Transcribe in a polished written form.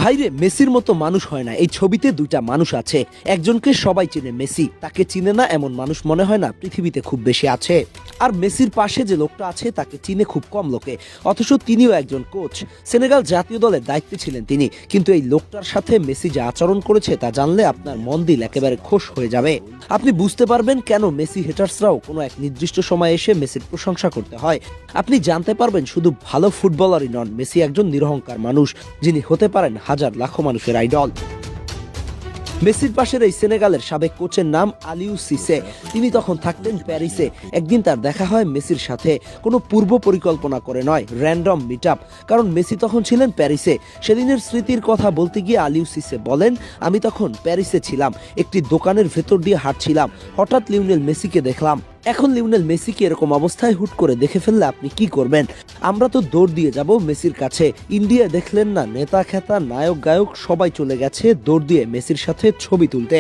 ভাইরে, মেসির মতো মানুষ হয় না। এই ছবিতে দুইটা মানুষ আছে, একজনকে সবাই চেনে মেসি, তাকে চিনে না এমন মানুষ মনে হয় না পৃথিবীতে খুব বেশি আছে। আর মেসির পাশে যে লোকটা আছে তাকে চিনে খুব কম লোকে, অথচ তিনিও একজন কোচ। সেনেগাল জাতীয় দলের দায়িত্বে ছিলেন তিনি, কিন্তু এই লোকটার সাথে মেসি যে আচরণ করেছে তা জানলে আপনার মন দিল একেবারে খোশ হয়ে যাবে। আপনি বুঝতে পারবেন কেন মেসি হেটার্সরাও কোনো এক নির্দিষ্ট সময় এসে মেসির প্রশংসা করতে হয়। আপনি জানতে পারবেন শুধু ভালো ফুটবলারই নন, মেসি একজন নিরহংকার মানুষ, যিনি হতে পারেন হাজার লাখো মানুষের আইডল। মেসির পাশের এই সেনেগালের সাবেক কোচের নাম আলিউ সিসে। তিনি তখন থাকতেন প্যারিসে। একদিন তার দেখা হয় মেসির সাথে, কোনো পূর্ব পরিকল্পনা করে নয়, র্যান্ডম মিট আপ। কারণ মেসি তখন ছিলেন প্যারিসে। সেদিনের স্মৃতির কথা বলতে গিয়ে আলিউ সিসে বলেন, আমি তখন প্যারিসে ছিলাম, একটি দোকানের ভেতর দিয়ে হাঁটছিলাম, হঠাৎ লিওনেল মেসিকে দেখলাম। এখন লিওনেল মেসিকে এরকম অবস্থায় হুট করে দেখে ফেললে আপনি কি করবেন? আমরা তো দৌড় দিয়ে যাব মেসির কাছে। ইন্ডিয়া দেখলেন না, নেতা খেতা নায়ক গায়ক সবাই চলে গেছে দৌড় দিয়ে মেসির সাথে ছবি তুলতে।